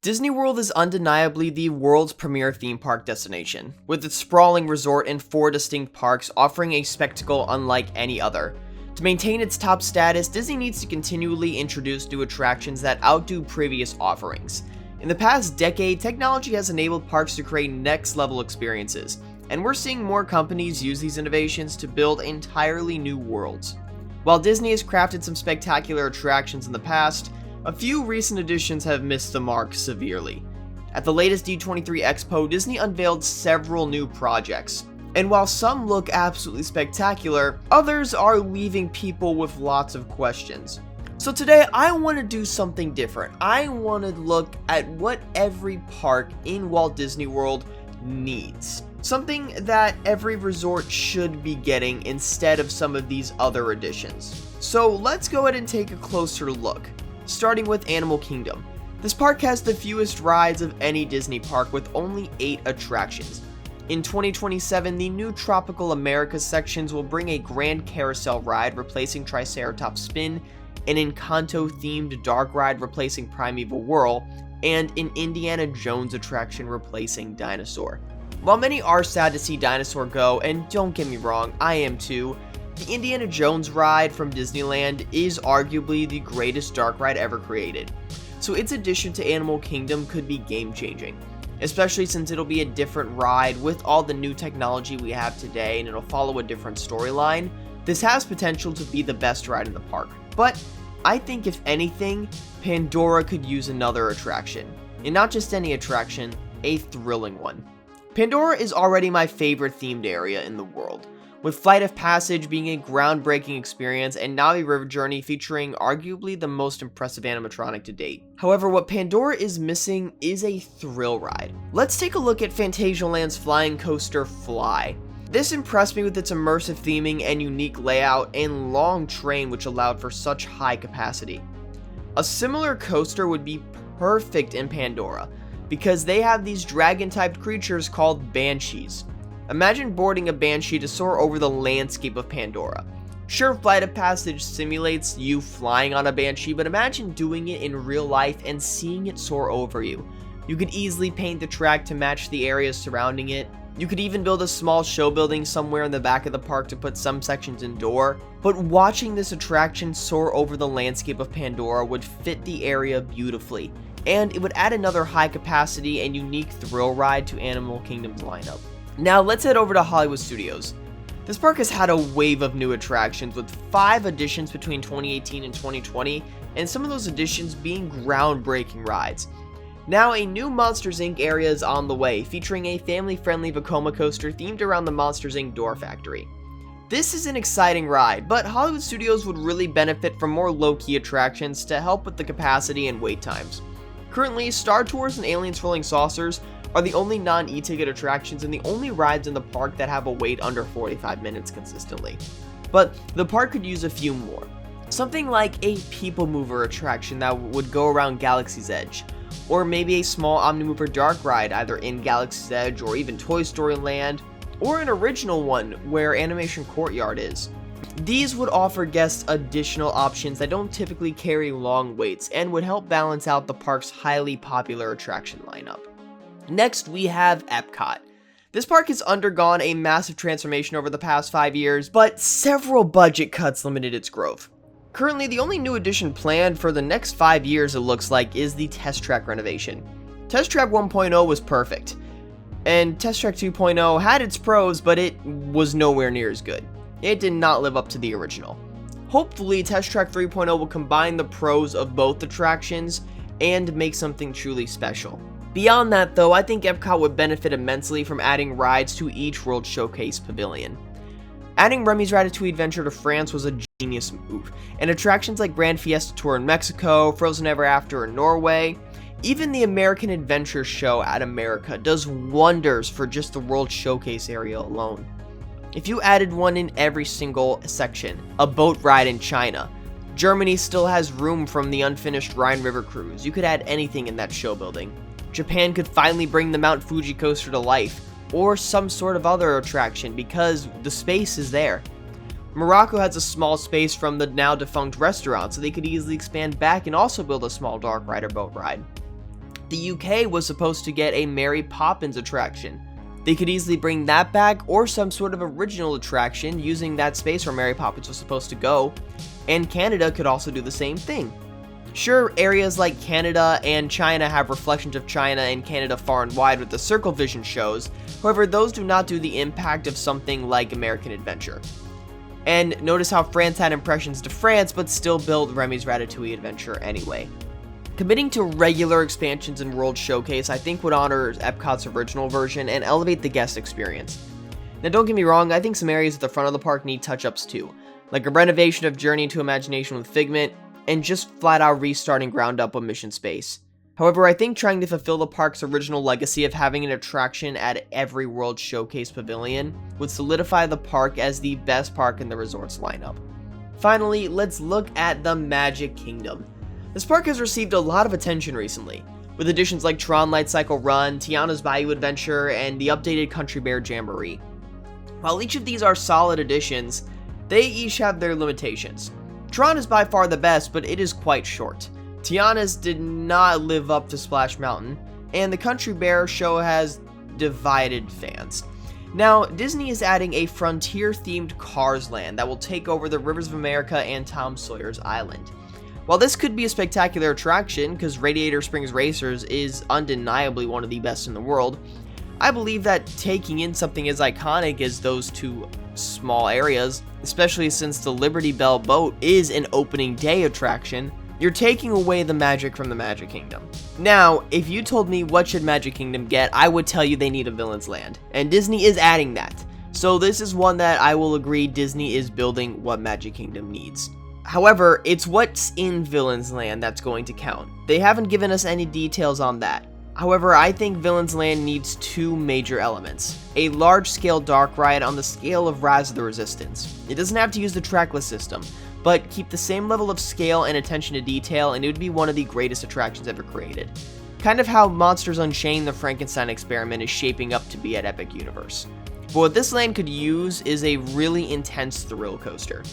Disney World is undeniably the world's premier theme park destination, with its sprawling resort and 4 distinct parks offering a spectacle unlike any other. To maintain its top status, Disney needs to continually introduce new attractions that outdo previous offerings. In the past decade, technology has enabled parks to create next-level experiences, and we're seeing more companies use these innovations to build entirely new worlds. While Disney has crafted some spectacular attractions in the past, a few recent additions have missed the mark severely. At the latest D23 Expo, Disney unveiled several new projects, and while some look absolutely spectacular, others are leaving people with lots of questions. So today, I want to do something different. I want to look at what every park in Walt Disney World needs. Something that every resort should be getting instead of some of these other additions. So let's go ahead and take a closer look. Starting with Animal Kingdom. This park has the fewest rides of any Disney park with only 8 attractions. In 2027, the new Tropical America sections will bring a Grand Carousel ride replacing Triceratops Spin, an Encanto-themed dark ride replacing Primeval Whirl, and an Indiana Jones attraction replacing Dinosaur. While many are sad to see Dinosaur go, and don't get me wrong, I am too, the Indiana Jones ride from Disneyland is arguably the greatest dark ride ever created, so its addition to Animal Kingdom could be game-changing, especially since it'll be a different ride with all the new technology we have today and it'll follow a different storyline. This has potential to be the best ride in the park, but I think if anything, Pandora could use another attraction, and not just any attraction, a thrilling one. Pandora is already my favorite themed area in the world, with Flight of Passage being a groundbreaking experience and Navi River Journey featuring arguably the most impressive animatronic to date. However, what Pandora is missing is a thrill ride. Let's take a look at Phantasialand's flying coaster Fly. This impressed me with its immersive theming and unique layout and long train which allowed for such high capacity. A similar coaster would be perfect in Pandora, because they have these dragon-typed creatures called Banshees. Imagine boarding a Banshee to soar over the landscape of Pandora. Sure, Flight of Passage simulates you flying on a Banshee, but imagine doing it in real life and seeing it soar over you. You could easily paint the track to match the areas surrounding it. You could even build a small show building somewhere in the back of the park to put some sections indoor. But watching this attraction soar over the landscape of Pandora would fit the area beautifully, and it would add another high capacity and unique thrill ride to Animal Kingdom's lineup. Now let's head over to Hollywood Studios. This park has had a wave of new attractions with 5 additions between 2018 and 2020, and some of those additions being groundbreaking rides. Now a new Monsters Inc. area is on the way, featuring a family-friendly Vekoma coaster themed around the Monsters Inc. door factory. This is an exciting ride, but Hollywood Studios would really benefit from more low-key attractions to help with the capacity and wait times. Currently, Star Tours and Aliens Rolling Saucers are the only non-e-ticket attractions and the only rides in the park that have a wait under 45 minutes consistently. But the park could use a few more. Something like a People Mover attraction that would go around Galaxy's Edge, or maybe a small Omnimover dark ride either in Galaxy's Edge or even Toy Story Land, or an original one where Animation Courtyard is. These would offer guests additional options that don't typically carry long waits and would help balance out the park's highly popular attraction lineup. Next, we have Epcot. This park has undergone a massive transformation over the past 5 years, but several budget cuts limited its growth. Currently, the only new addition planned for the next 5 years, it looks like, is the Test Track renovation. Test Track 1.0 was perfect, and Test Track 2.0 had its pros, but it was nowhere near as good. It did not live up to the original. Hopefully, Test Track 3.0 will combine the pros of both attractions and make something truly special. Beyond that though, I think Epcot would benefit immensely from adding rides to each World Showcase pavilion. Adding Remy's Ratatouille Adventure to France was a genius move, and attractions like Grand Fiesta Tour in Mexico, Frozen Ever After in Norway, even the American Adventure Show at America does wonders for just the World Showcase area alone. If you added one in every single section, a boat ride in China, Germany still has room from the unfinished Rhine River cruise, you could add anything in that show building. Japan could finally bring the Mount Fuji coaster to life, or some sort of other attraction because the space is there. Morocco has a small space from the now defunct restaurant, so they could easily expand back and also build a small dark ride or boat ride. The UK was supposed to get a Mary Poppins attraction. They could easily bring that back, or some sort of original attraction using that space where Mary Poppins was supposed to go, and Canada could also do the same thing. Sure, areas like Canada and China have reflections of China and Canada far and wide with the Circle Vision shows, however those do not do the impact of something like American Adventure. And notice how France had impressions to France, but still built Remy's Ratatouille Adventure anyway. Committing to regular expansions in World Showcase I think would honor Epcot's original version and elevate the guest experience. Now don't get me wrong, I think some areas at the front of the park need touch-ups too, like a renovation of Journey into Imagination with Figment, and just flat out restarting ground up with Mission Space. However, I think trying to fulfill the park's original legacy of having an attraction at every World Showcase pavilion would solidify the park as the best park in the resort's lineup. Finally, let's look at the Magic Kingdom. This park has received a lot of attention recently, with additions like Tron Light Cycle Run, Tiana's Bayou Adventure, and the updated Country Bear Jamboree. While each of these are solid additions, they each have their limitations. Tron is by far the best, but it is quite short. Tiana's did not live up to Splash Mountain, and the Country Bear show has divided fans. Now, Disney is adding a Frontier-themed Cars Land that will take over the Rivers of America and Tom Sawyer's Island. While this could be a spectacular attraction, because Radiator Springs Racers is undeniably one of the best in the world, I believe that taking in something as iconic as those two small areas, especially since the Liberty Bell boat is an opening day attraction, you're taking away the magic from the Magic Kingdom. Now, if you told me what should Magic Kingdom get, I would tell you they need a Villain's Land, and Disney is adding that. So this is one that I will agree Disney is building what Magic Kingdom needs. However, it's what's in Villain's Land that's going to count. They haven't given us any details on that. However, I think Villain's Land needs two major elements. A large-scale dark ride on the scale of Rise of the Resistance. It doesn't have to use the trackless system, but keep the same level of scale and attention to detail, and it would be one of the greatest attractions ever created. Kind of how Monsters Unchained: The Frankenstein Experiment is shaping up to be at Epic Universe. But what this land could use is a really intense thrill coaster.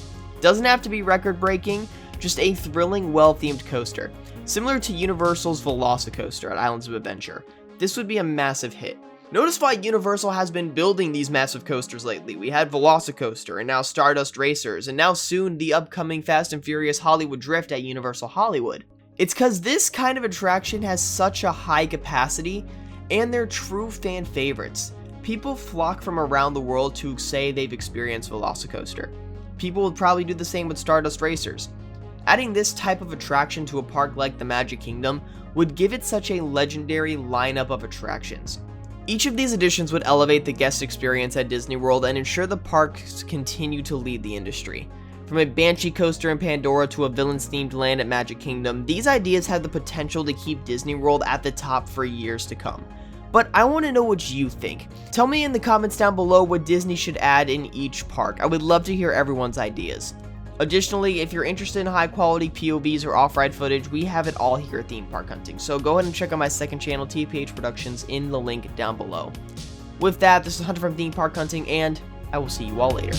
Doesn't have to be record-breaking, just a thrilling, well-themed coaster. Similar to Universal's Velocicoaster at Islands of Adventure. This would be a massive hit. Notice why Universal has been building these massive coasters lately. We had Velocicoaster, and now Stardust Racers, and now soon the upcoming Fast and Furious Hollywood Drift at Universal Hollywood. It's cause this kind of attraction has such a high capacity, and they're true fan favorites. People flock from around the world to say they've experienced Velocicoaster. People would probably do the same with Stardust Racers. Adding this type of attraction to a park like the Magic Kingdom would give it such a legendary lineup of attractions. Each of these additions would elevate the guest experience at Disney World and ensure the parks continue to lead the industry. From a Banshee coaster in Pandora to a villains-themed land at Magic Kingdom, these ideas have the potential to keep Disney World at the top for years to come. But I want to know what you think. Tell me in the comments down below what Disney should add in each park. I would love to hear everyone's ideas. Additionally, if you're interested in high-quality POVs or off-ride footage, we have it all here at Theme Park Hunting. So go ahead and check out my second channel, TPH Productions, in the link down below. With that, this is Hunter from Theme Park Hunting, and I will see you all later.